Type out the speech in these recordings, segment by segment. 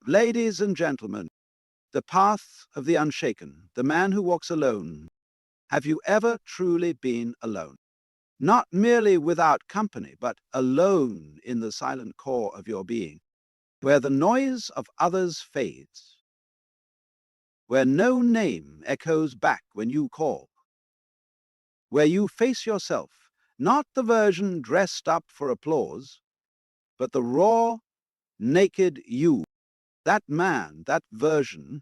Ladies and gentlemen, the path of the unshaken, the man who walks alone. Have you ever truly been alone? Not merely without company, but alone in the silent core of your being, where the noise of others fades, where no name echoes back when you call, where you face yourself, not the version dressed up for applause, but the raw, naked you. That man, that version,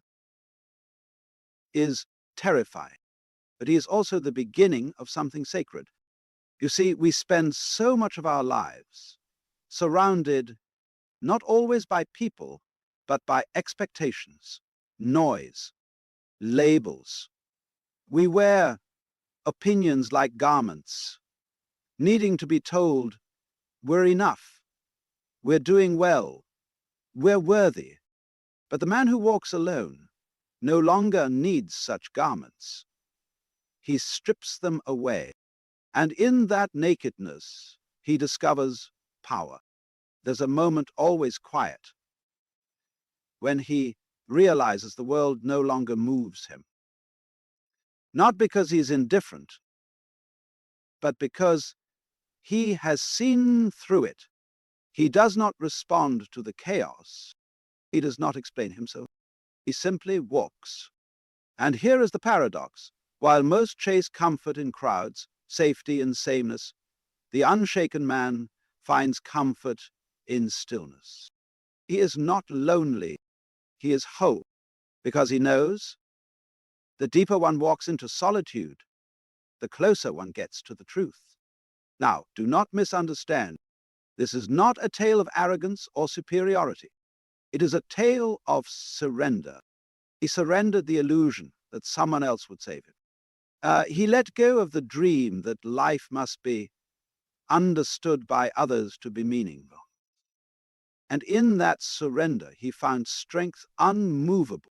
is terrifying, but he is also the beginning of something sacred. You see, we spend so much of our lives surrounded not always by people, but by expectations, noise, labels. We wear opinions like garments, needing to be told we're enough, we're doing well, we're worthy. But the man who walks alone no longer needs such garments. He strips them away, and in that nakedness, he discovers power. There's a moment always quiet when he realizes the world no longer moves him. Not because he's indifferent, but because he has seen through it. He does not respond to the chaos. He does not explain himself. He simply walks. And here is the paradox. While most chase comfort in crowds, safety and sameness, the unshaken man finds comfort in stillness. He is not lonely. He is whole, because he knows the deeper one walks into solitude, the closer one gets to the truth. Now, do not misunderstand. This is not a tale of arrogance or superiority. It is a tale of surrender. He surrendered the illusion that someone else would save him. He let go of the dream that life must be understood by others to be meaningful. And in that surrender, he found strength unmovable.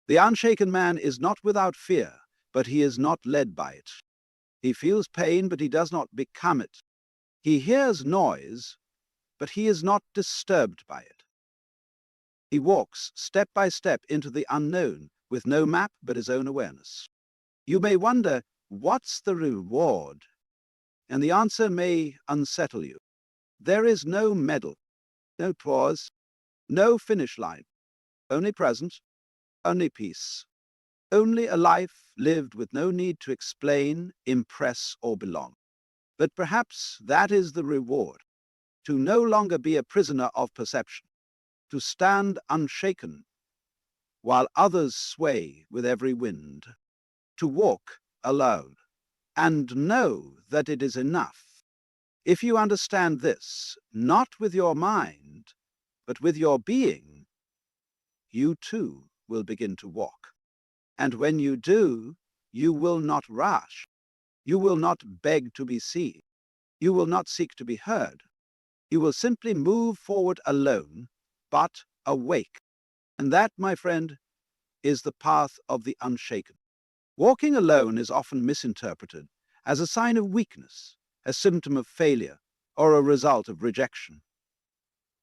The unshaken man is not without fear, but he is not led by it. He feels pain, but he does not become it. He hears noise, but he is not disturbed by it. He walks step by step into the unknown with no map but his own awareness. You may wonder, what's the reward? And the answer may unsettle you. There is no medal, no pause, no finish line, only present, only peace, only a life lived with no need to explain, impress, or belong. But perhaps that is the reward, to no longer be a prisoner of perception, to stand unshaken while others sway with every wind, to walk alone and know that it is enough. If you understand this, not with your mind, but with your being, you too will begin to walk. And when you do, you will not rush. You will not beg to be seen. You will not seek to be heard. You will simply move forward alone, but awake. And that, my friend, is the path of the unshaken. Walking alone is often misinterpreted as a sign of weakness, a symptom of failure, or a result of rejection.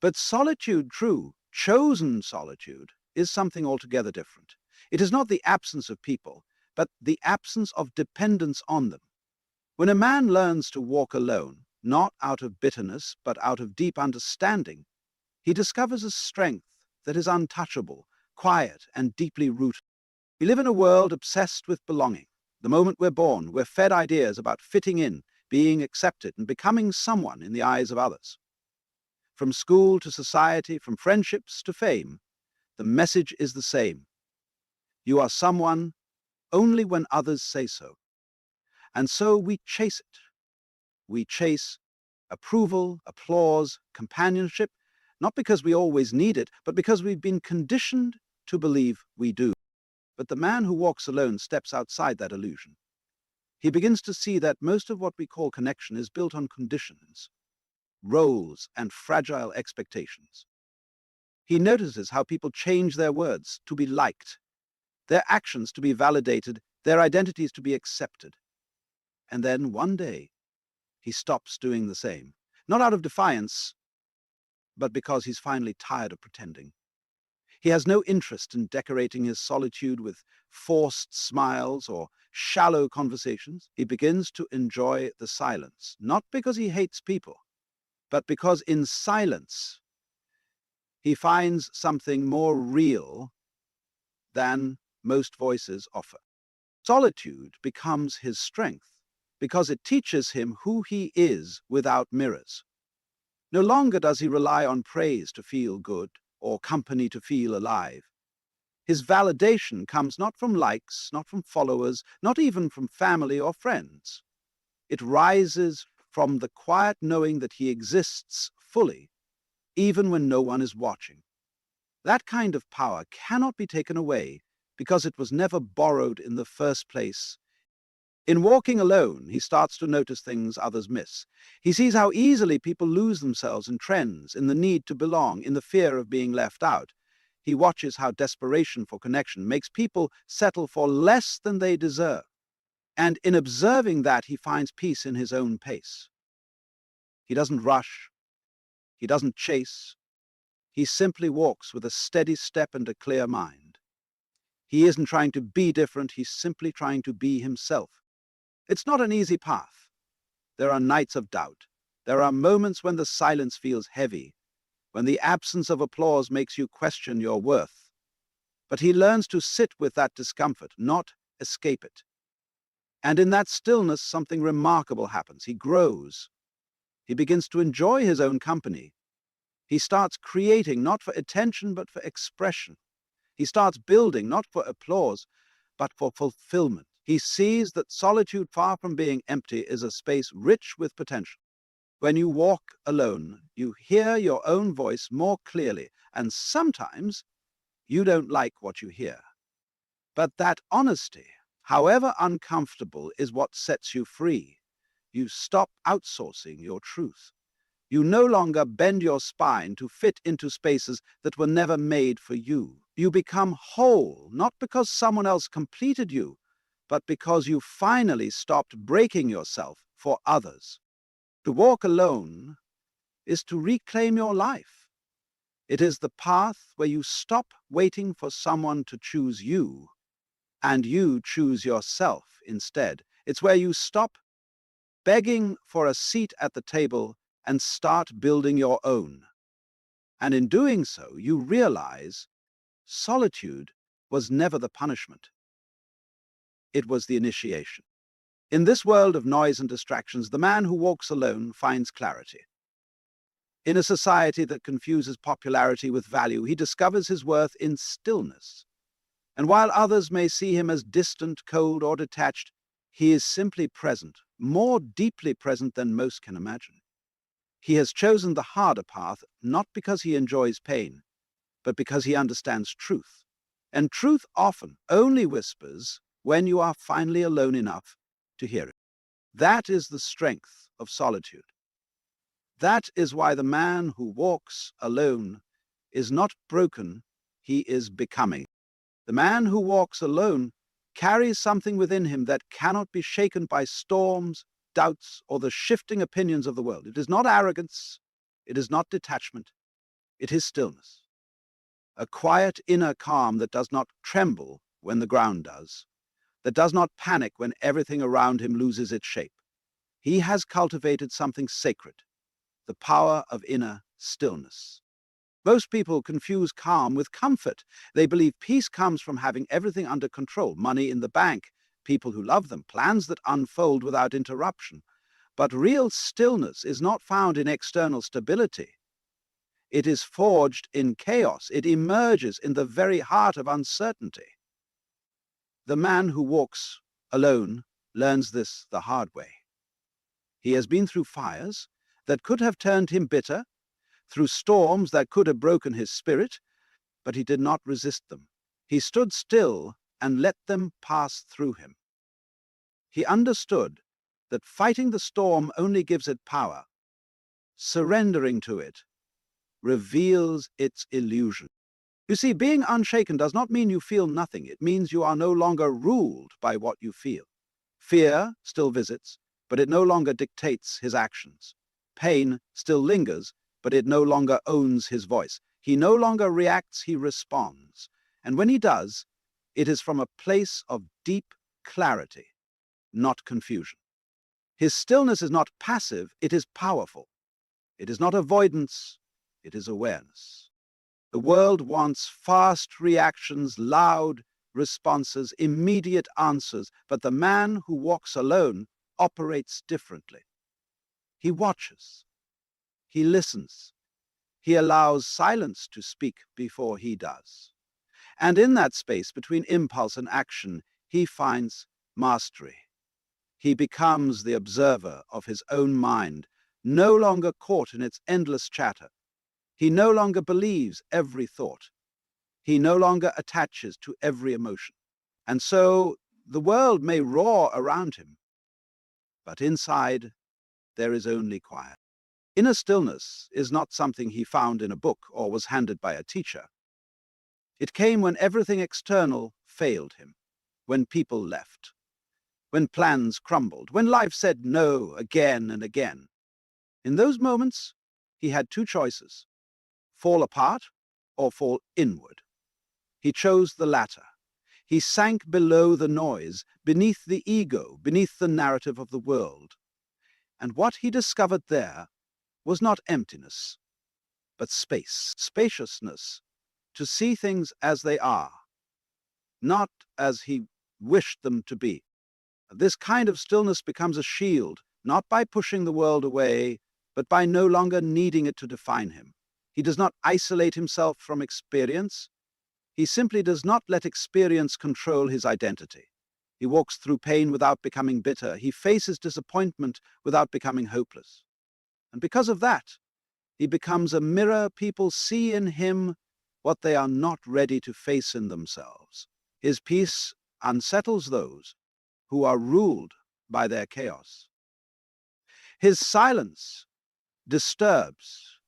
But solitude, true, chosen solitude, is something altogether different. It is not the absence of people, but the absence of dependence on them. When a man learns to walk alone, not out of bitterness, but out of deep understanding, he discovers a strength that is untouchable, quiet, and deeply rooted. We live in a world obsessed with belonging. The moment we're born, we're fed ideas about fitting in, being accepted, and becoming someone in the eyes of others. From school to society, from friendships to fame, the message is the same. You are someone only when others say so. And so we chase it. We chase approval, applause, companionship, not because we always need it, but because we've been conditioned to believe we do. But the man who walks alone steps outside that illusion. He begins to see that most of what we call connection is built on conditions, roles, and fragile expectations. He notices how people change their words to be liked, their actions to be validated, their identities to be accepted. And then one day, he stops doing the same, not out of defiance, but because he's finally tired of pretending. He has no interest in decorating his solitude with forced smiles or shallow conversations. He begins to enjoy the silence, not because he hates people, but because in silence he finds something more real than most voices offer. Solitude becomes his strength because it teaches him who he is without mirrors. No longer does he rely on praise to feel good or company to feel alive. His validation comes not from likes, not from followers, not even from family or friends. It rises from the quiet knowing that he exists fully, even when no one is watching. That kind of power cannot be taken away because it was never borrowed in the first place. In walking alone, he starts to notice things others miss. He sees how easily people lose themselves in trends, in the need to belong, in the fear of being left out. He watches how desperation for connection makes people settle for less than they deserve. And in observing that, he finds peace in his own pace. He doesn't rush. He doesn't chase. He simply walks with a steady step and a clear mind. He isn't trying to be different. He's simply trying to be himself. It's not an easy path. There are nights of doubt. There are moments when the silence feels heavy, when the absence of applause makes you question your worth. But he learns to sit with that discomfort, not escape it. And in that stillness, something remarkable happens. He grows. He begins to enjoy his own company. He starts creating not for attention, but for expression. He starts building not for applause, but for fulfillment. He sees that solitude, far from being empty, is a space rich with potential. When you walk alone, you hear your own voice more clearly, and sometimes you don't like what you hear. But that honesty, however uncomfortable, is what sets you free. You stop outsourcing your truth. You no longer bend your spine to fit into spaces that were never made for you. You become whole, not because someone else completed you, but because you finally stopped breaking yourself for others. To walk alone is to reclaim your life. It is the path where you stop waiting for someone to choose you, and you choose yourself instead. It's where you stop begging for a seat at the table and start building your own. And in doing so, you realize solitude was never the punishment. It was the initiation. In this world of noise and distractions, the man who walks alone finds clarity. In a society that confuses popularity with value, he discovers his worth in stillness. And while others may see him as distant, cold, or detached, he is simply present, more deeply present than most can imagine. He has chosen the harder path, not because he enjoys pain, but because he understands truth. And truth often only whispers when you are finally alone enough to hear it. That is the strength of solitude. That is why the man who walks alone is not broken, he is becoming. The man who walks alone carries something within him that cannot be shaken by storms, doubts, or the shifting opinions of the world. It is not arrogance. It is not detachment. It is stillness. A quiet inner calm that does not tremble when the ground does, that does not panic when everything around him loses its shape. He has cultivated something sacred, the power of inner stillness. Most people confuse calm with comfort. They believe peace comes from having everything under control, money in the bank, people who love them, plans that unfold without interruption. But real stillness is not found in external stability. It is forged in chaos. It emerges in the very heart of uncertainty. The man who walks alone learns this the hard way. He has been through fires that could have turned him bitter, through storms that could have broken his spirit, but he did not resist them. He stood still and let them pass through him. He understood that fighting the storm only gives it power. Surrendering to it reveals its illusion. You see, being unshaken does not mean you feel nothing. It means you are no longer ruled by what you feel. Fear still visits, but it no longer dictates his actions. Pain still lingers, but it no longer owns his voice. He no longer reacts, he responds. And when he does, it is from a place of deep clarity, not confusion. His stillness is not passive, it is powerful. It is not avoidance, it is awareness. The world wants fast reactions, loud responses, immediate answers, but the man who walks alone operates differently. He watches, he listens, he allows silence to speak before he does. And in that space between impulse and action, he finds mastery. He becomes the observer of his own mind, no longer caught in its endless chatter. He no longer believes every thought. He no longer attaches to every emotion. And so the world may roar around him, but inside there is only quiet. Inner stillness is not something he found in a book or was handed by a teacher. It came when everything external failed him, when people left, when plans crumbled, when life said no again and again. In those moments, he had two choices: fall apart or fall inward. He chose the latter. He sank below the noise, beneath the ego, beneath the narrative of the world. And what he discovered there was not emptiness, but space, spaciousness, to see things as they are, not as he wished them to be. This kind of stillness becomes a shield, not by pushing the world away, but by no longer needing it to define him. He does not isolate himself from experience. He simply does not let experience control his identity. He walks through pain without becoming bitter. He faces disappointment without becoming hopeless. And because of that, he becomes a mirror. People see in him what they are not ready to face in themselves. His peace unsettles those who are ruled by their chaos. His silence disturbs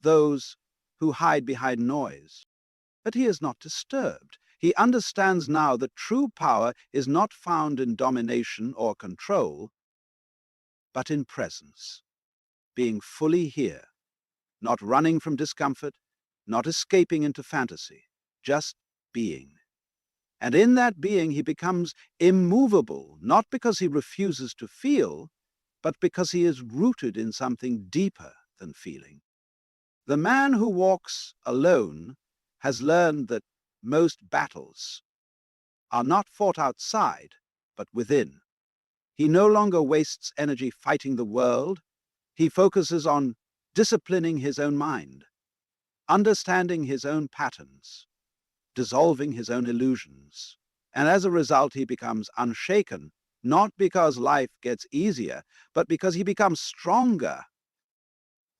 those who hide behind noise. But he is not disturbed. He understands now that true power is not found in domination or control, but in presence, being fully here, not running from discomfort, not escaping into fantasy, just being. And in that being, he becomes immovable, not because he refuses to feel, but because he is rooted in something deeper than feeling. The man who walks alone has learned that most battles are not fought outside, but within. He no longer wastes energy fighting the world. He focuses on disciplining his own mind, understanding his own patterns, dissolving his own illusions. And as a result, he becomes unshaken, not because life gets easier, but because he becomes stronger,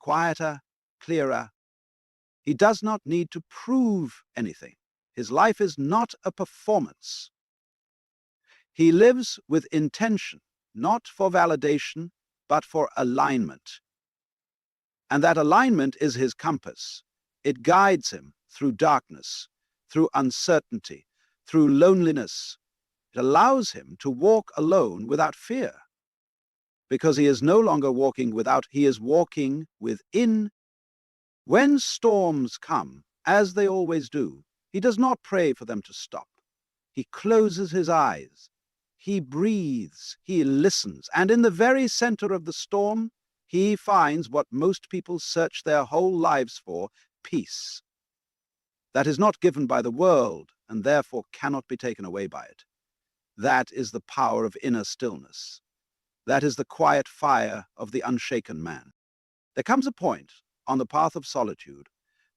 quieter, clearer. He does not need to prove anything. His life is not a performance. He lives with intention, not for validation, but for alignment. And that alignment is his compass. It guides him through darkness, through uncertainty, through loneliness. It allows him to walk alone without fear, because he is no longer walking without, he is walking within. When storms come, as they always do, he does not pray for them to stop. He closes his eyes. He breathes. He listens. And in the very center of the storm, he finds what most people search their whole lives for: peace. That is not given by the world, and therefore cannot be taken away by it. That is the power of inner stillness. That is the quiet fire of the unshaken man. There comes a point on the path of solitude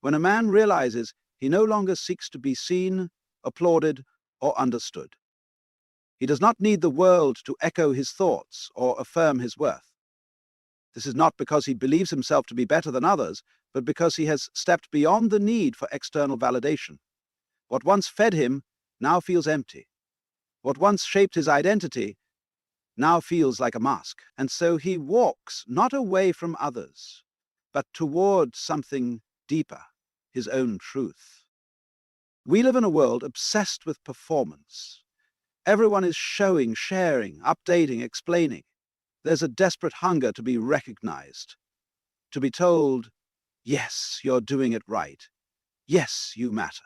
when a man realizes he no longer seeks to be seen, applauded, or understood. He does not need the world to echo his thoughts or affirm his worth. This is not because he believes himself to be better than others, but because he has stepped beyond the need for external validation. What once fed him now feels empty. What once shaped his identity now feels like a mask. And so he walks not away from others, but toward something deeper, his own truth. We live in a world obsessed with performance. Everyone is showing, sharing, updating, explaining. There's a desperate hunger to be recognized, to be told, yes, you're doing it right. Yes, you matter.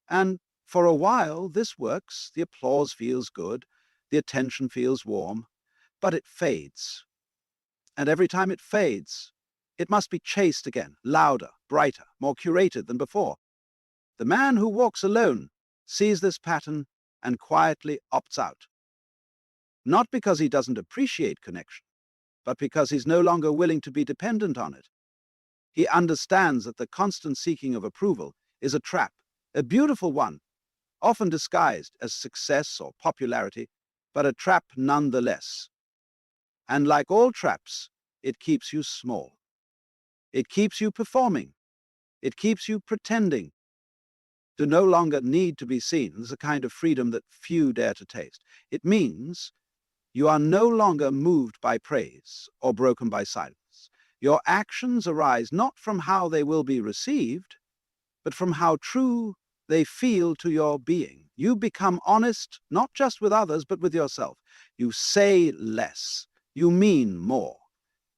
And for a while, this works. The applause feels good. The attention feels warm. But it fades. And every time it fades, it must be chased again, louder, brighter, more curated than before. The man who walks alone sees this pattern and quietly opts out. Not because he doesn't appreciate connection, but because he's no longer willing to be dependent on it. He understands that the constant seeking of approval is a trap, a beautiful one, often disguised as success or popularity, but a trap nonetheless. And like all traps, it keeps you small. It keeps you performing. It keeps you pretending to no longer need to be seen. There's a kind of freedom that few dare to taste. It means you are no longer moved by praise or broken by silence. Your actions arise not from how they will be received, but from how true they feel to your being. You become honest, not just with others, but with yourself. You say less. You mean more.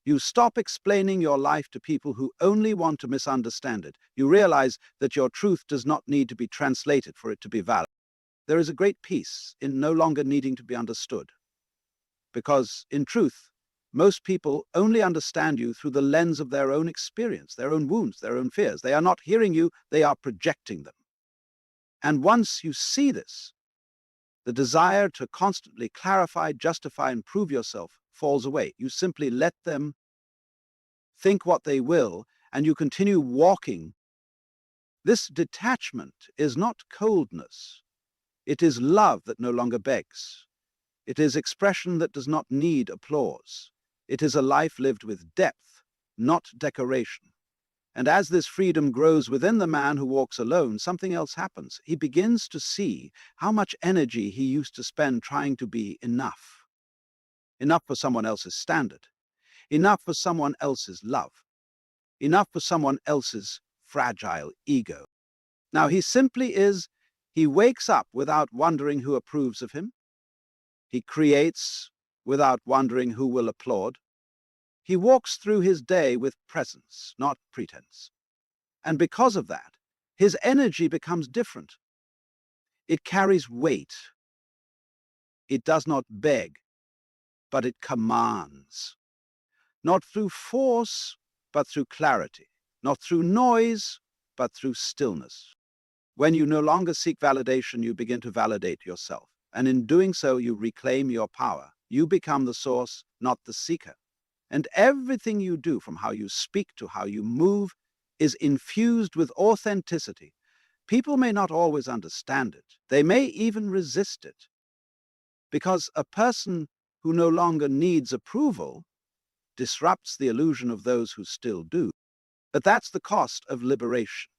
You stop explaining your life to people who only want to misunderstand it. You realize that your truth does not need to be translated for it to be valid. There is a great peace in no longer needing to be understood. Because, in truth, most people only understand you through the lens of their own experience, their own wounds, their own fears. They are not hearing you, they are projecting them. And once you see this, the desire to constantly clarify, justify, and prove yourself falls away. You simply let them think what they will, and you continue walking. This detachment is not coldness. It is love that no longer begs. It is expression that does not need applause. It is a life lived with depth, not decoration. And as this freedom grows within the man who walks alone, something else happens. He begins to see how much energy he used to spend trying to be enough. Enough for someone else's standard. Enough for someone else's love. Enough for someone else's fragile ego. Now he simply is. He wakes up without wondering who approves of him. He creates without wondering who will applaud. He walks through his day with presence, not pretense. And because of that, his energy becomes different. It carries weight. It does not beg, but it commands. Not through force, but through clarity. Not through noise, but through stillness. When you no longer seek validation, you begin to validate yourself. And in doing so, you reclaim your power. You become the source, not the seeker. And everything you do, from how you speak to how you move, is infused with authenticity. People may not always understand it. They may even resist it. Because a person who no longer needs approval disrupts the illusion of those who still do. But that's the cost of liberation.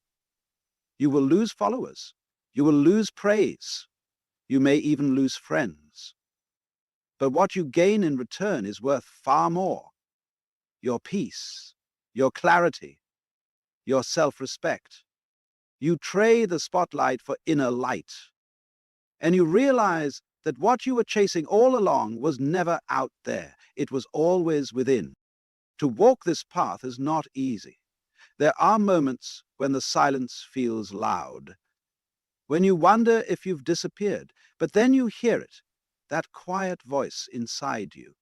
You will lose followers. You will lose praise. You may even lose friends. But what you gain in return is worth far more. Your peace, your clarity, your self-respect. You trade the spotlight for inner light. And you realize that what you were chasing all along was never out there. It was always within. To walk this path is not easy. There are moments when the silence feels loud, when you wonder if you've disappeared, but then you hear it, that quiet voice inside you,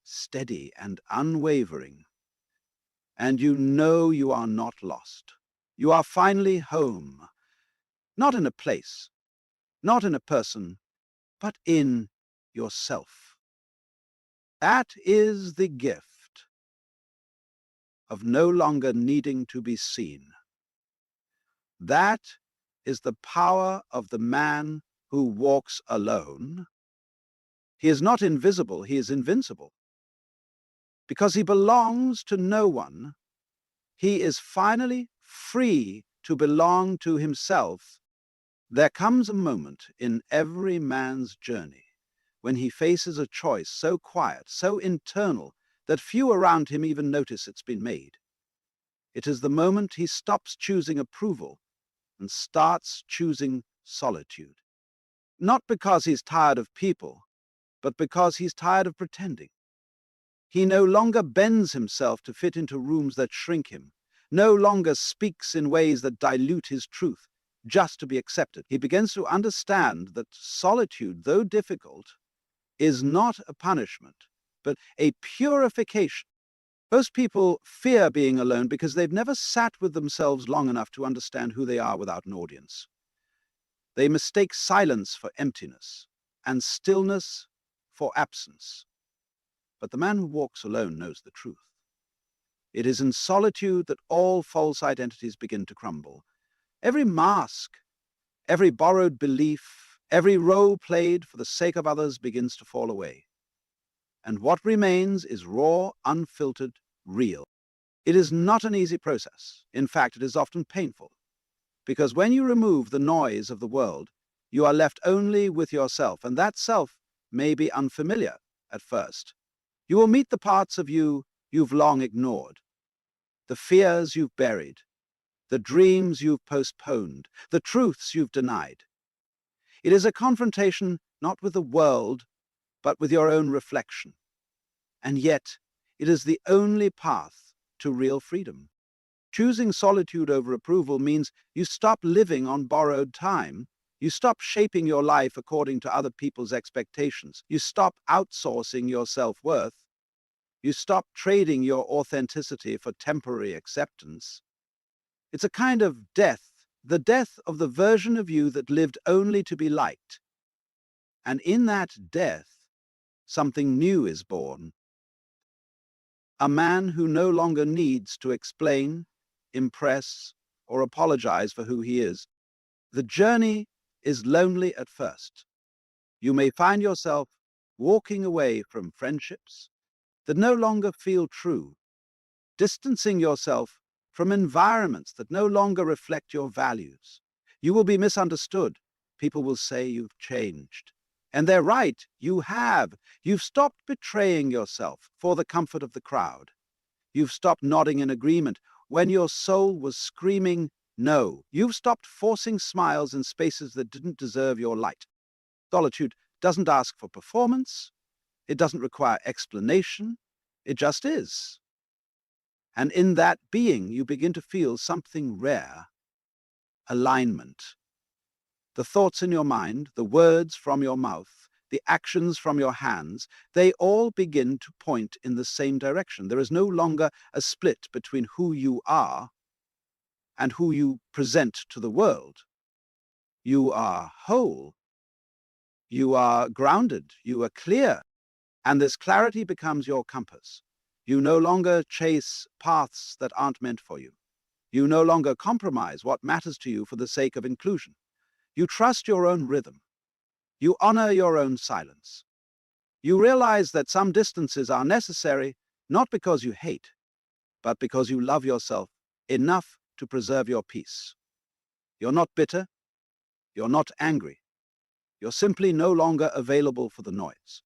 steady and unwavering. And you know you are not lost. You are finally home, not in a place, not in a person, but in yourself. That is the gift of no longer needing to be seen. That is the power of the man who walks alone. He is not invisible, he is invincible. Because he belongs to no one, he is finally free to belong to himself. There comes a moment in every man's journey when he faces a choice so quiet, so internal, that few around him even notice it's been made. It is the moment he stops choosing approval and starts choosing solitude. Not because he's tired of people, but because he's tired of pretending. He no longer bends himself to fit into rooms that shrink him, no longer speaks in ways that dilute his truth just to be accepted. He begins to understand that solitude, though difficult, is not a punishment, but a purification. Most people fear being alone because they've never sat with themselves long enough to understand who they are without an audience. They mistake silence for emptiness and stillness for absence. But the man who walks alone knows the truth. It is in solitude that all false identities begin to crumble. Every mask, every borrowed belief, every role played for the sake of others begins to fall away. And what remains is raw, unfiltered, real. It is not an easy process. In fact, it is often painful. Because when you remove the noise of the world, you are left only with yourself, and that self may be unfamiliar at first. You will meet the parts of you you've long ignored, the fears you've buried, the dreams you've postponed, the truths you've denied. It is a confrontation not with the world, but with your own reflection. And yet, it is the only path to real freedom. Choosing solitude over approval means you stop living on borrowed time. You stop shaping your life according to other people's expectations. You stop outsourcing your self-worth. You stop trading your authenticity for temporary acceptance. It's a kind of death, the death of the version of you that lived only to be liked. And in that death, something new is born. A man who no longer needs to explain, impress, or apologize for who he is. The journey is lonely at first. You may find yourself walking away from friendships that no longer feel true, distancing yourself from environments that no longer reflect your values. You will be misunderstood. People will say you've changed. And they're right, you have. You've stopped betraying yourself for the comfort of the crowd. You've stopped nodding in agreement when your soul was screaming no. You've stopped forcing smiles in spaces that didn't deserve your light. Solitude doesn't ask for performance. It doesn't require explanation. It just is. And in that being, you begin to feel something rare: alignment. The thoughts in your mind, the words from your mouth, the actions from your hands, they all begin to point in the same direction. There is no longer a split between who you are and who you present to the world. You are whole. You are grounded. You are clear. And this clarity becomes your compass. You no longer chase paths that aren't meant for you. You no longer compromise what matters to you for the sake of inclusion. You trust your own rhythm. You honor your own silence. You realize that some distances are necessary, not because you hate, but because you love yourself enough to preserve your peace. You're not bitter. You're not angry. You're simply no longer available for the noise.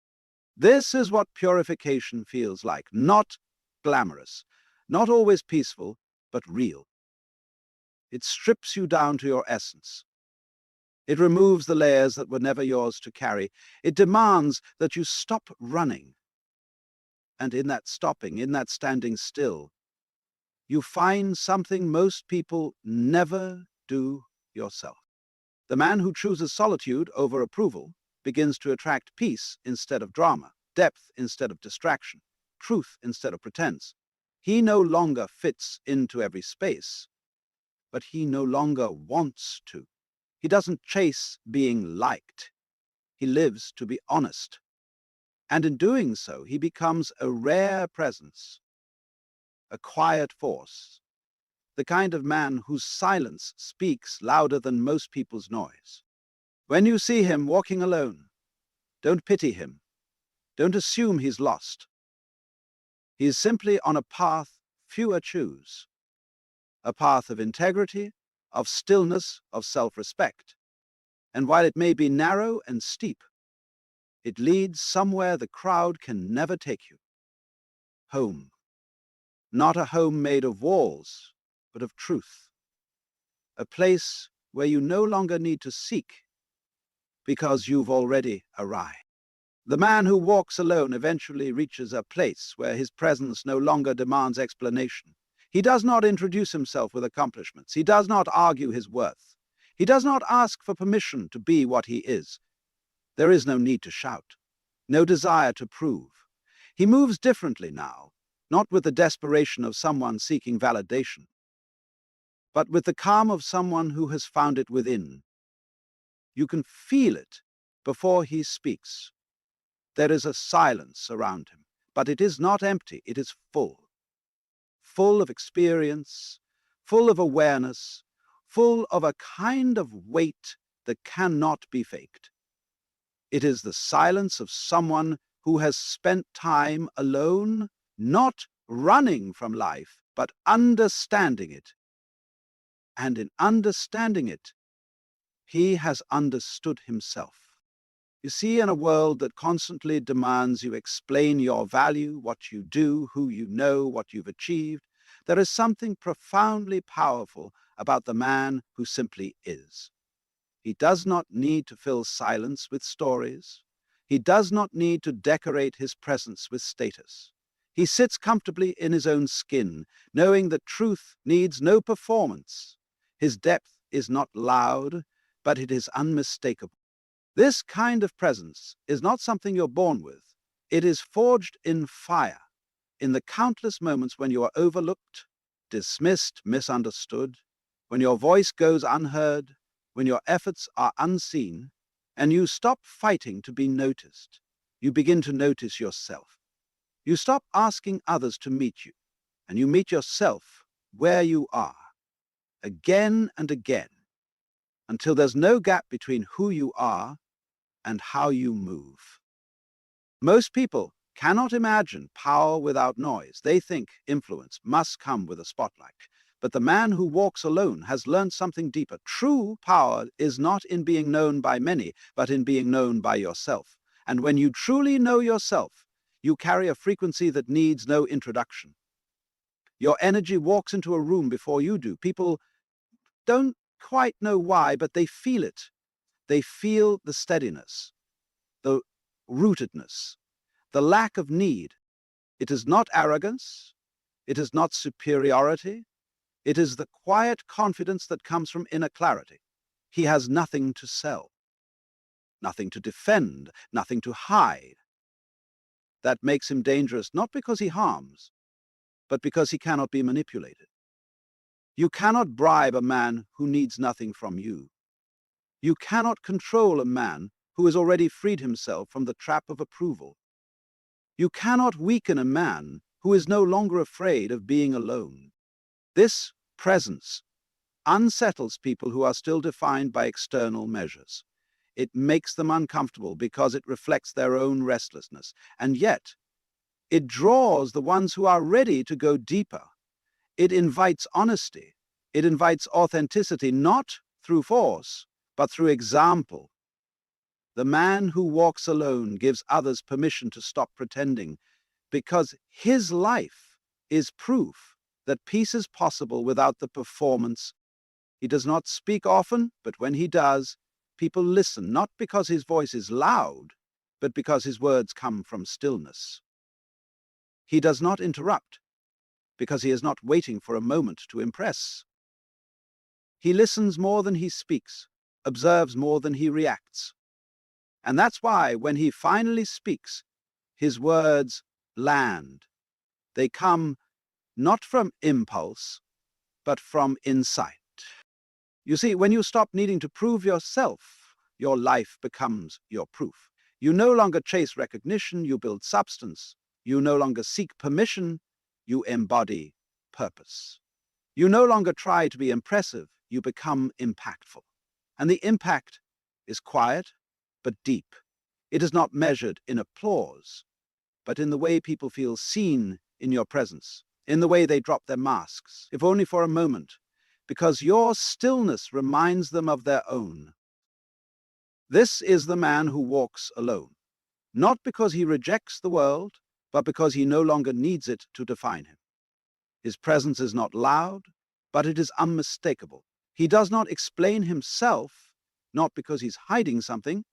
This is what purification feels like. Not glamorous, not always peaceful, but real. It strips you down to your essence. It removes the layers that were never yours to carry. It demands that you stop running. And in that stopping, in that standing still, you find something most people never do yourself. The man who chooses solitude over approval begins to attract peace instead of drama, depth instead of distraction, truth instead of pretense. He no longer fits into every space, but he no longer wants to. He doesn't chase being liked. He lives to be honest. And in doing so, he becomes a rare presence, a quiet force, the kind of man whose silence speaks louder than most people's noise. When you see him walking alone, don't pity him. Don't assume he's lost. He is simply on a path fewer choose, a path of integrity, of stillness, of self-respect. And while it may be narrow and steep, it leads somewhere the crowd can never take you. Home. Not a home made of walls, but of truth. A place where you no longer need to seek because you've already arrived. The man who walks alone eventually reaches a place where his presence no longer demands explanation. He does not introduce himself with accomplishments. He does not argue his worth. He does not ask for permission to be what he is. There is no need to shout, no desire to prove. He moves differently now, not with the desperation of someone seeking validation, but with the calm of someone who has found it within. You can feel it before he speaks. There is a silence around him, but it is not empty, it is full. Full of experience, full of awareness, full of a kind of weight that cannot be faked. It is the silence of someone who has spent time alone, not running from life, but understanding it. And in understanding it, he has understood himself. You see, in a world that constantly demands you explain your value, what you do, who you know, what you've achieved, there is something profoundly powerful about the man who simply is. He does not need to fill silence with stories. He does not need to decorate his presence with status. He sits comfortably in his own skin, knowing that truth needs no performance. His depth is not loud, but it is unmistakable. This kind of presence is not something you're born with. It is forged in fire, in the countless moments when you are overlooked, dismissed, misunderstood, when your voice goes unheard, when your efforts are unseen, and you stop fighting to be noticed. You begin to notice yourself. You stop asking others to meet you, and you meet yourself where you are, again and again, until there's no gap between who you are and how you move. Most people cannot imagine power without noise. They think influence must come with a spotlight. But the man who walks alone has learned something deeper. True power is not in being known by many, but in being known by yourself. And when you truly know yourself, you carry a frequency that needs no introduction. Your energy walks into a room before you do. People don't quite know why, but they feel it. They feel the steadiness, the rootedness, the lack of need. It is not arrogance. It is not superiority. It is the quiet confidence that comes from inner clarity. He has nothing to sell, nothing to defend, nothing to hide. That makes him dangerous not because he harms, but because he cannot be manipulated. You cannot bribe a man who needs nothing from you. You cannot control a man who has already freed himself from the trap of approval. You cannot weaken a man who is no longer afraid of being alone. This presence unsettles people who are still defined by external measures. It makes them uncomfortable because it reflects their own restlessness. And yet, it draws the ones who are ready to go deeper. It invites honesty. It invites authenticity, not through force, but through example. The man who walks alone gives others permission to stop pretending, because his life is proof that peace is possible without the performance. He does not speak often, but when he does, people listen, not because his voice is loud, but because his words come from stillness. He does not interrupt, because he is not waiting for a moment to impress. He listens more than he speaks, observes more than he reacts. And that's why, when he finally speaks, his words land. They come not from impulse, but from insight. You see, when you stop needing to prove yourself, your life becomes your proof. You no longer chase recognition, you build substance. You no longer seek permission, you embody purpose. You no longer try to be impressive, you become impactful. And the impact is quiet, but deep. It is not measured in applause, but in the way people feel seen in your presence, in the way they drop their masks, if only for a moment, because your stillness reminds them of their own. This is the man who walks alone, not because he rejects the world, but because he no longer needs it to define him. His presence is not loud, but it is unmistakable. He does not explain himself, not because he's hiding something,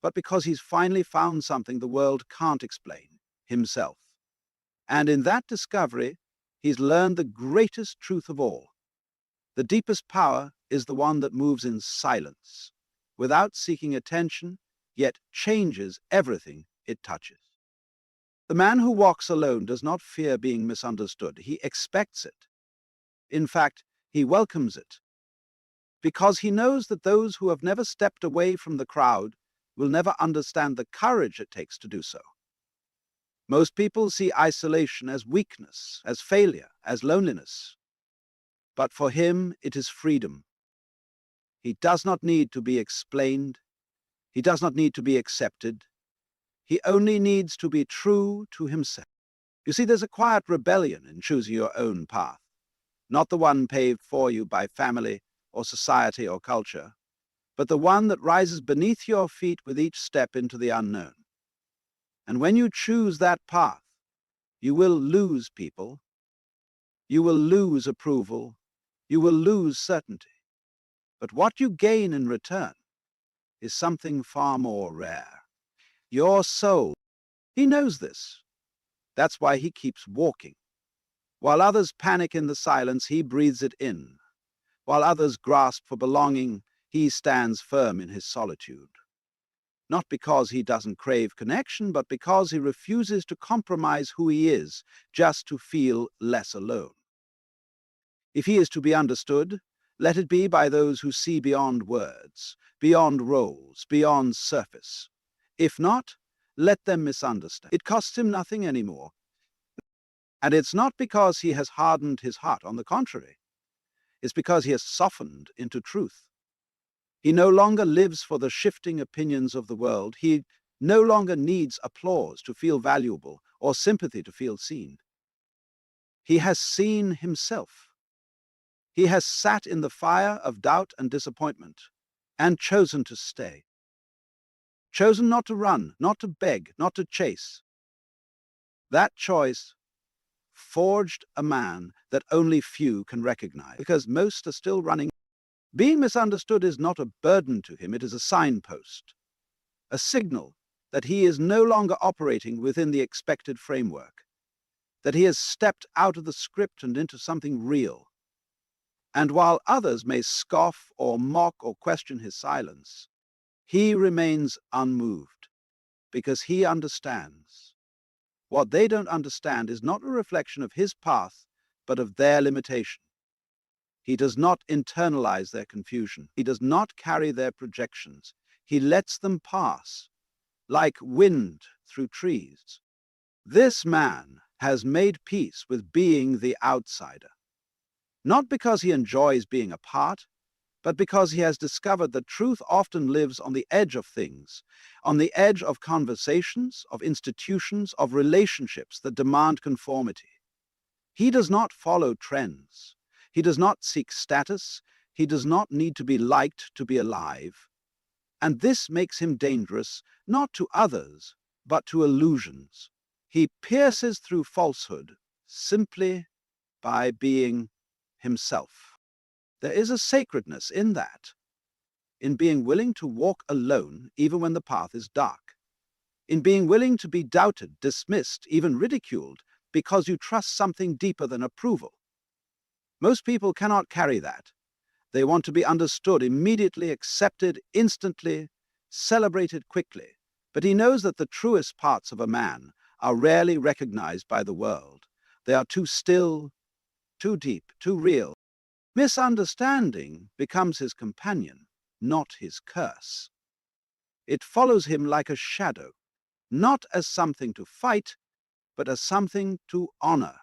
but because he's finally found something the world can't explain, himself. And in that discovery, he's learned the greatest truth of all. The deepest power is the one that moves in silence, without seeking attention, yet changes everything it touches. The man who walks alone does not fear being misunderstood. He expects it. In fact, he welcomes it, because he knows that those who have never stepped away from the crowd will never understand the courage it takes to do so. Most people see isolation as weakness, as failure, as loneliness. But for him, it is freedom. He does not need to be explained. He does not need to be accepted. He only needs to be true to himself. You see, there's a quiet rebellion in choosing your own path, not the one paved for you by family or society or culture, but the one that rises beneath your feet with each step into the unknown. And when you choose that path, you will lose people, you will lose approval, you will lose certainty. But what you gain in return is something far more rare. Your soul. He knows this. That's why he keeps walking. While others panic in the silence, he breathes it in. While others grasp for belonging, he stands firm in his solitude. Not because he doesn't crave connection, but because he refuses to compromise who he is just to feel less alone. If he is to be understood, let it be by those who see beyond words, beyond roles, beyond surface. If not, let them misunderstand. It costs him nothing anymore. And it's not because he has hardened his heart. On the contrary, it's because he has softened into truth. He no longer lives for the shifting opinions of the world. He no longer needs applause to feel valuable or sympathy to feel seen. He has seen himself. He has sat in the fire of doubt and disappointment and chosen to stay. Chosen not to run, not to beg, not to chase. That choice forged a man that only few can recognize, because most are still running. Being misunderstood is not a burden to him, it is a signpost, a signal that he is no longer operating within the expected framework, that he has stepped out of the script and into something real. And while others may scoff or mock or question his silence, he remains unmoved, because he understands. What they don't understand is not a reflection of his path, but of their limitation. He does not internalize their confusion. He does not carry their projections. He lets them pass, like wind through trees. This man has made peace with being the outsider, not because he enjoys being a part, but because he has discovered that truth often lives on the edge of things, on the edge of conversations, of institutions, of relationships that demand conformity. He does not follow trends. He does not seek status. He does not need to be liked to be alive. And this makes him dangerous, not to others, but to illusions. He pierces through falsehood simply by being himself. There is a sacredness in that, in being willing to walk alone even when the path is dark, in being willing to be doubted, dismissed, even ridiculed, because you trust something deeper than approval. Most people cannot carry that. They want to be understood, immediately accepted, instantly, celebrated quickly. But he knows that the truest parts of a man are rarely recognized by the world. They are too still, too deep, too real. Misunderstanding becomes his companion, not his curse. It follows him like a shadow, not as something to fight, but as something to honor,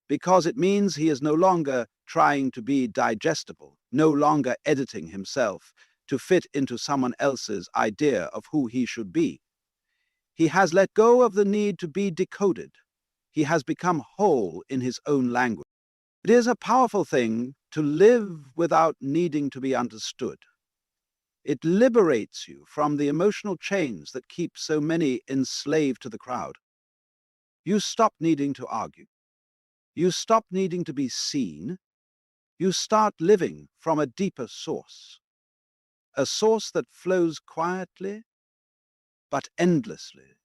because it means he is no longer trying to be digestible, no longer editing himself to fit into someone else's idea of who he should be. He has let go of the need to be decoded. He has become whole in his own language. It is a powerful thing to live without needing to be understood. It liberates you from the emotional chains that keep so many enslaved to the crowd. You stop needing to argue. You stop needing to be seen. You start living from a deeper source, a source that flows quietly but endlessly.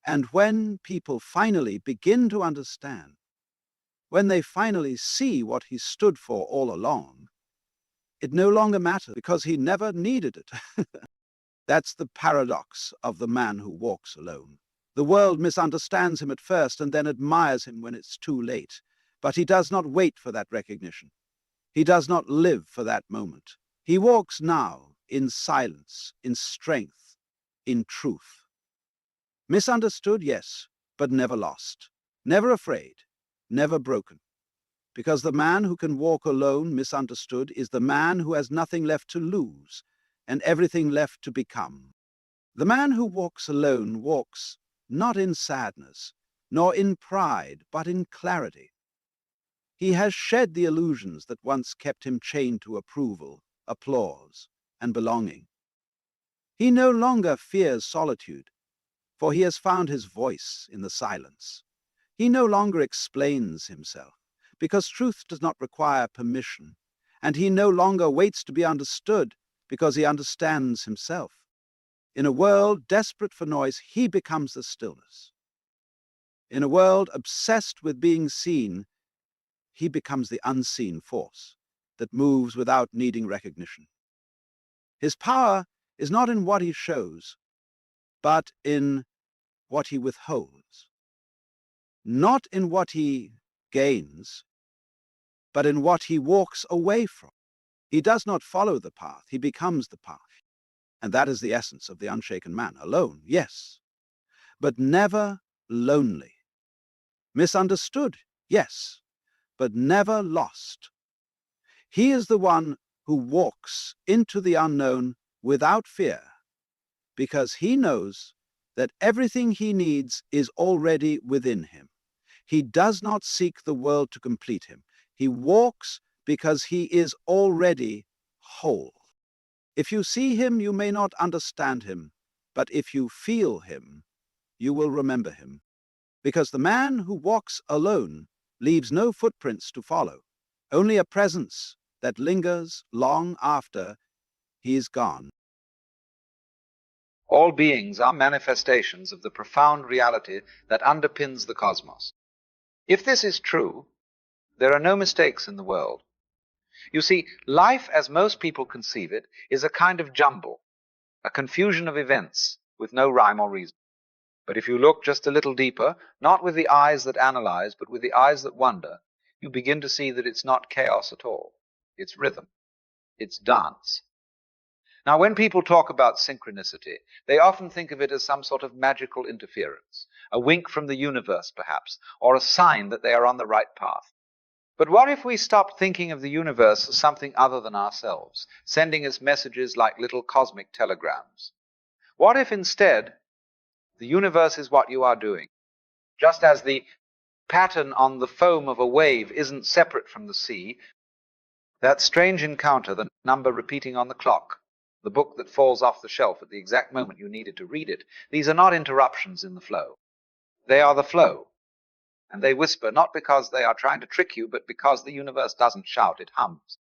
And when people finally begin to understand, When they finally see what he stood for all along, it no longer matters because he never needed it. That's the paradox of the man who walks alone. The world misunderstands him at first and then admires him when it's too late. But he does not wait for that recognition. He does not live for that moment. He walks now in silence, in strength, in truth. Misunderstood, yes, but never lost. Never afraid, never broken. Because the man who can walk alone, misunderstood, is the man who has nothing left to lose and everything left to become. The man who walks alone walks not in sadness, nor in pride, but in clarity. He has shed the illusions that once kept him chained to approval, applause, and belonging. He no longer fears solitude, for he has found his voice in the silence. He no longer explains himself, because truth does not require permission, and he no longer waits to be understood, because he understands himself. In a world desperate for noise, he becomes the stillness. In a world obsessed with being seen, he becomes the unseen force that moves without needing recognition. His power is not in what he shows, but in what he withholds. Not in what he gains, but in what he walks away from. He does not follow the path, he becomes the path. And that is the essence of the unshaken man. Alone, yes, but never lonely. Misunderstood, yes, but never lost. He is the one who walks into the unknown without fear, because he knows that everything he needs is already within him. He does not seek the world to complete him. He walks because he is already whole. If you see him, you may not understand him, but if you feel him, you will remember him. Because the man who walks alone leaves no footprints to follow, only a presence that lingers long after he is gone. All beings are manifestations of the profound reality that underpins the cosmos. If this is true, there are no mistakes in the world. You see, life as most people conceive it is a kind of jumble, a confusion of events with no rhyme or reason. But if you look just a little deeper, not with the eyes that analyze, but with the eyes that wonder, you begin to see that it's not chaos at all. It's rhythm. It's dance. Now, when people talk about synchronicity, they often think of it as some sort of magical interference, a wink from the universe, perhaps, or a sign that they are on the right path. But what if we stopped thinking of the universe as something other than ourselves, sending us messages like little cosmic telegrams? What if instead the universe is what you are doing? Just as the pattern on the foam of a wave isn't separate from the sea, that strange encounter, the number repeating on the clock, the book that falls off the shelf at the exact moment you needed to read it, these are not interruptions in the flow. They are the flow. And they whisper not because they are trying to trick you, but because the universe doesn't shout, it hums.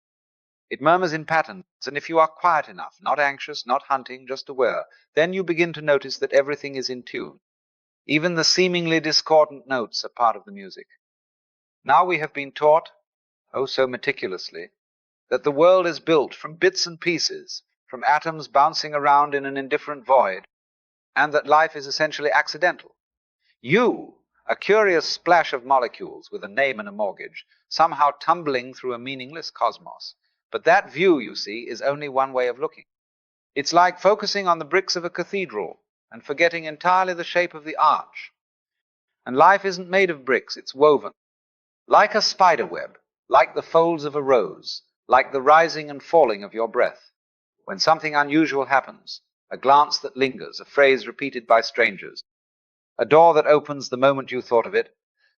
It murmurs in patterns, and if you are quiet enough, not anxious, not hunting, just aware, then you begin to notice that everything is in tune. Even the seemingly discordant notes are part of the music. Now we have been taught, oh so meticulously, that the world is built from bits and pieces, from atoms bouncing around in an indifferent void, and that life is essentially accidental. You, a curious splash of molecules with a name and a mortgage, somehow tumbling through a meaningless cosmos. But that view, you see, is only one way of looking. It's like focusing on the bricks of a cathedral and forgetting entirely the shape of the arch. And life isn't made of bricks, it's woven. Like a spider web, like the folds of a rose, like the rising and falling of your breath. When something unusual happens, a glance that lingers, a phrase repeated by strangers, a door that opens the moment you thought of it,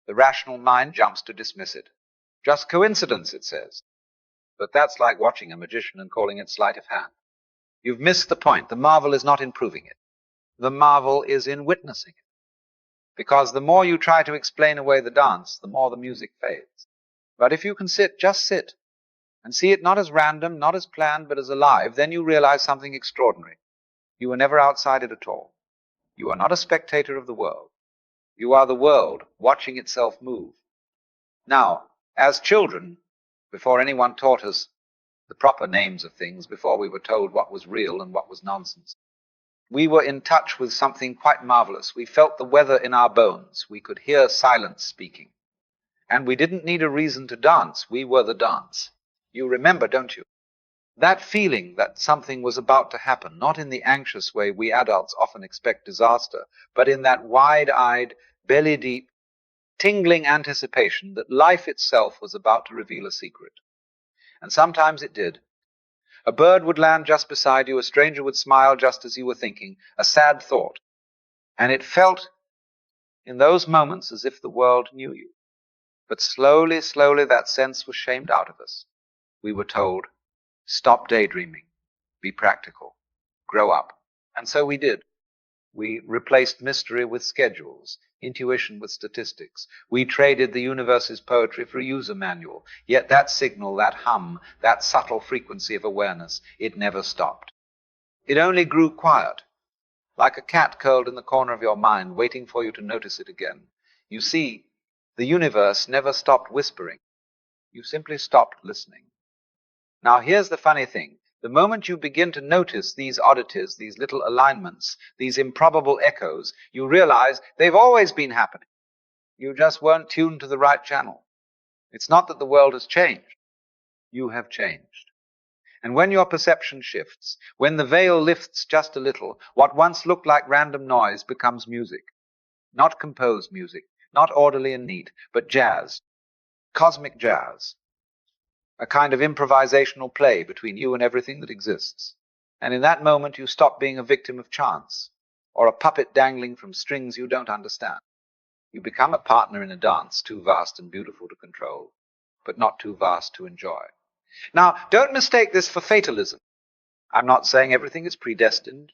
the rational mind jumps to dismiss it. Just coincidence, it says. But that's like watching a magician and calling it sleight of hand. You've missed the point. The marvel is not in proving it. The marvel is in witnessing it. Because the more you try to explain away the dance, the more the music fades. But if you can sit, just sit, and see it not as random, not as planned, but as alive, then you realize something extraordinary. You were never outside it at all. You are not a spectator of the world. You are the world watching itself move. Now, as children, before anyone taught us the proper names of things, before we were told what was real and what was nonsense, we were in touch with something quite marvelous. We felt the weather in our bones. We could hear silence speaking. And we didn't need a reason to dance. We were the dance. You remember, don't you? That feeling that something was about to happen, not in the anxious way we adults often expect disaster, but in that wide-eyed, belly-deep, tingling anticipation that life itself was about to reveal a secret. And sometimes it did. A bird would land just beside you, a stranger would smile just as you were thinking, a sad thought. And it felt in those moments as if the world knew you. But slowly, slowly that sense was shamed out of us. We were told, stop daydreaming, be practical, grow up. And so we did. We replaced mystery with schedules, intuition with statistics. We traded the universe's poetry for a user manual. Yet that signal, that hum, that subtle frequency of awareness, it never stopped. It only grew quiet, like a cat curled in the corner of your mind, waiting for you to notice it again. You see, the universe never stopped whispering. You simply stopped listening. Now here's the funny thing. The moment you begin to notice these oddities, these little alignments, these improbable echoes, you realize they've always been happening. You just weren't tuned to the right channel. It's not that the world has changed. You have changed. And when your perception shifts, when the veil lifts just a little, what once looked like random noise becomes music. Not composed music, not orderly and neat, but jazz, cosmic jazz. A kind of improvisational play between you and everything that exists. And in that moment, you stop being a victim of chance, or a puppet dangling from strings you don't understand. You become a partner in a dance too vast and beautiful to control, but not too vast to enjoy. Now, don't mistake this for fatalism. I'm not saying everything is predestined,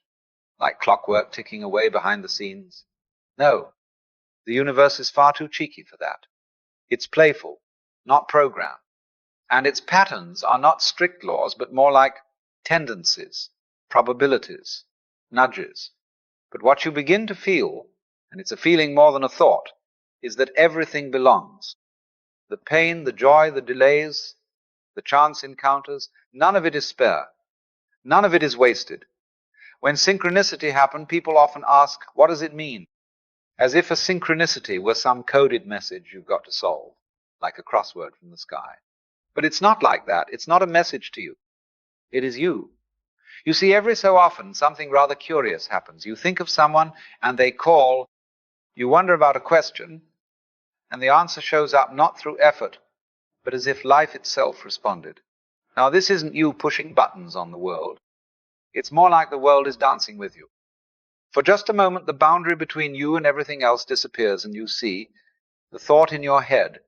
like clockwork ticking away behind the scenes. No, the universe is far too cheeky for that. It's playful, not programmed. And its patterns are not strict laws, but more like tendencies, probabilities, nudges. But what you begin to feel, and it's a feeling more than a thought, is that everything belongs. The pain, the joy, the delays, the chance encounters, none of it is spare. None of it is wasted. When synchronicity happens, people often ask, what does it mean? As if a synchronicity were some coded message you've got to solve, like a crossword from the sky. But it's not like that. It's not a message to you. It is you. You see, every so often, something rather curious happens. You think of someone and they call. You wonder about a question, and the answer shows up not through effort, but as if life itself responded. Now, this isn't you pushing buttons on the world. It's more like the world is dancing with you. For just a moment, the boundary between you and everything else disappears, and you see the thought in your head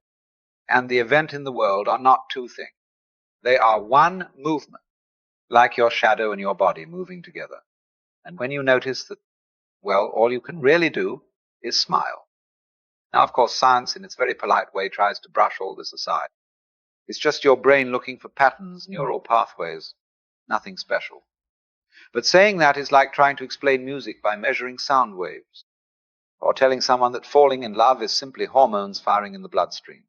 and the event in the world are not two things. They are one movement, like your shadow and your body moving together. And when you notice that, well, all you can really do is smile. Now, of course, science in its very polite way tries to brush all this aside. It's just your brain looking for patterns, neural pathways, nothing special. But saying that is like trying to explain music by measuring sound waves, or telling someone that falling in love is simply hormones firing in the bloodstream.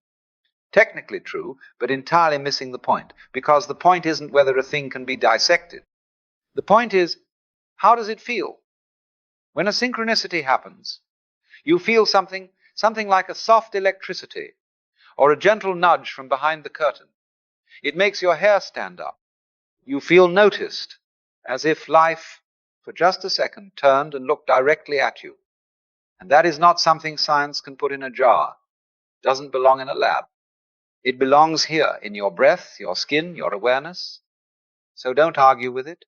Technically true, but entirely missing the point, because the point isn't whether a thing can be dissected. The point is, how does it feel? When a synchronicity happens, you feel something like a soft electricity, or a gentle nudge from behind the curtain. It makes your hair stand up. You feel noticed, as if life, for just a second, turned and looked directly at you. And that is not something science can put in a jar. It doesn't belong in a lab. It belongs here, in your breath, your skin, your awareness. So don't argue with it.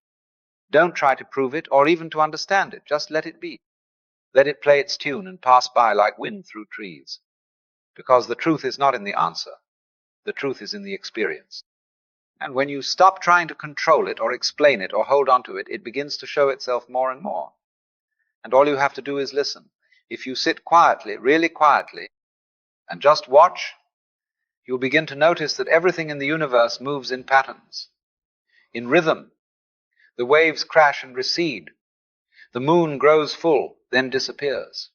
Don't try to prove it or even to understand it. Just let it be. Let it play its tune and pass by like wind through trees. Because the truth is not in the answer. The truth is in the experience. And when you stop trying to control it or explain it or hold on to it, it begins to show itself more and more. And all you have to do is listen. If you sit quietly, really quietly, and just watch, you'll begin to notice that everything in the universe moves in patterns, in rhythm. The waves crash and recede. The moon grows full, then disappears.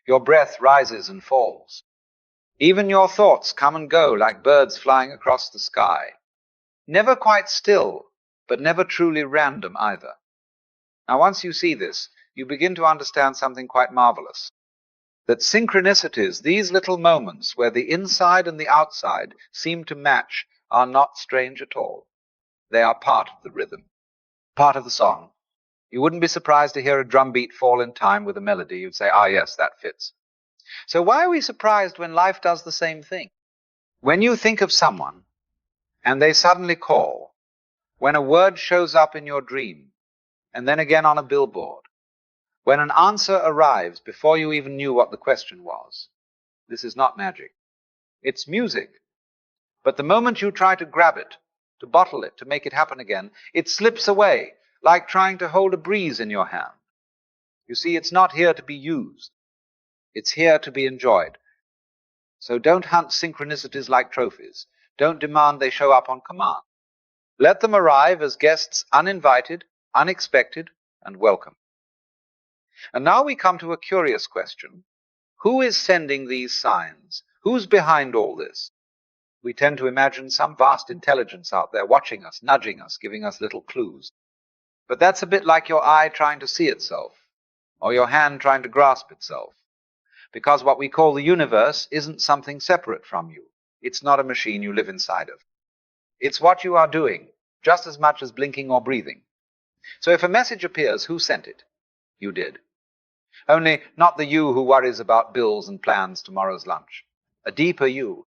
Your breath rises and falls. Even your thoughts come and go like birds flying across the sky. Never quite still, but never truly random either. Now, once you see this, you begin to understand something quite marvelous. That synchronicities, these little moments where the inside and the outside seem to match, are not strange at all. They are part of the rhythm, part of the song. You wouldn't be surprised to hear a drum beat fall in time with a melody. You'd say, ah, yes, that fits. So why are we surprised when life does the same thing? When you think of someone and they suddenly call, when a word shows up in your dream and then again on a billboard, when an answer arrives before you even knew what the question was, this is not magic. It's music. But the moment you try to grab it, to bottle it, to make it happen again, it slips away, like trying to hold a breeze in your hand. You see, it's not here to be used. It's here to be enjoyed. So don't hunt synchronicities like trophies. Don't demand they show up on command. Let them arrive as guests uninvited, unexpected, and welcome. And now we come to a curious question. Who is sending these signs? Who's behind all this? We tend to imagine some vast intelligence out there watching us, nudging us, giving us little clues. But that's a bit like your eye trying to see itself, or your hand trying to grasp itself. Because what we call the universe isn't something separate from you. It's not a machine you live inside of. It's what you are doing, just as much as blinking or breathing. So if a message appears, who sent it? You did. Only not the you who worries about bills and plans tomorrow's lunch. A deeper you.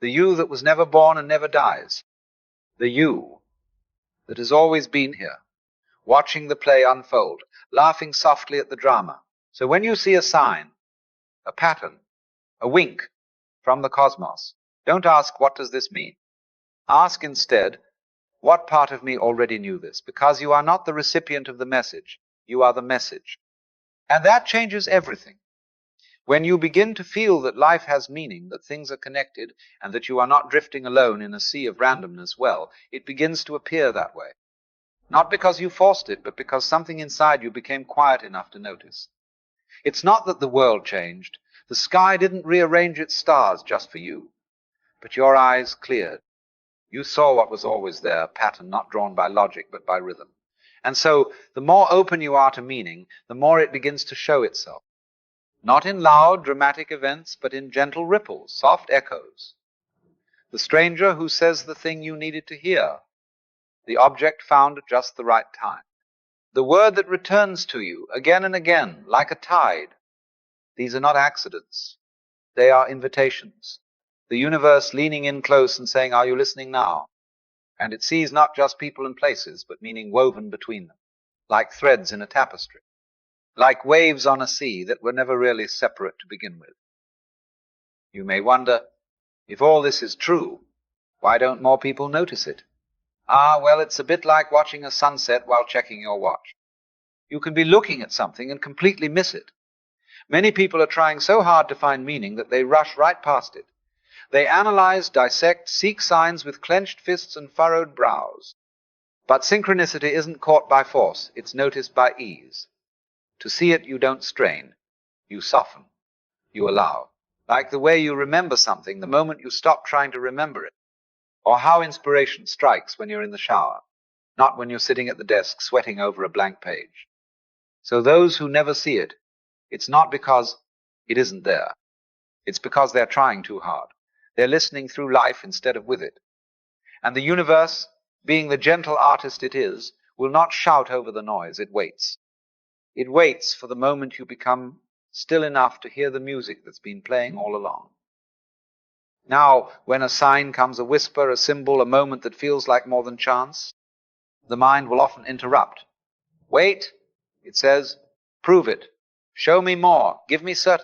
The you that was never born and never dies. The you that has always been here, watching the play unfold, laughing softly at the drama. So when you see a sign, a pattern, a wink from the cosmos, don't ask, what does this mean? Ask instead, what part of me already knew this? Because you are not the recipient of the message, you are the message. And that changes everything. When you begin to feel that life has meaning, that things are connected, and that you are not drifting alone in a sea of randomness, well, it begins to appear that way. Not because you forced it, but because something inside you became quiet enough to notice. It's not that the world changed. The sky didn't rearrange its stars just for you. But your eyes cleared. You saw what was always there, a pattern not drawn by logic, but by rhythm. And so, the more open you are to meaning, the more it begins to show itself. Not in loud, dramatic events, but in gentle ripples, soft echoes. The stranger who says the thing you needed to hear. The object found at just the right time. The word that returns to you again and again, like a tide. These are not accidents. They are invitations. The universe leaning in close and saying, are you listening now? And it sees not just people and places, but meaning woven between them, like threads in a tapestry. Like waves on a sea that were never really separate to begin with. You may wonder, if all this is true, why don't more people notice it? Ah, well, it's a bit like watching a sunset while checking your watch. You can be looking at something and completely miss it. Many people are trying so hard to find meaning that they rush right past it. They analyze, dissect, seek signs with clenched fists and furrowed brows. But synchronicity isn't caught by force, it's noticed by ease. To see it, you don't strain. You soften. You allow. Like the way you remember something the moment you stop trying to remember it. Or how inspiration strikes when you're in the shower, not when you're sitting at the desk sweating over a blank page. So those who never see it, it's not because it isn't there. It's because they're trying too hard. They're listening through life instead of with it. And the universe, being the gentle artist it is, will not shout over the noise. It waits. It waits for the moment you become still enough to hear the music that's been playing all along. Now, when a sign comes, a whisper, a symbol, a moment that feels like more than chance, the mind will often interrupt. Wait, it says, prove it. Show me more. Give me certainty.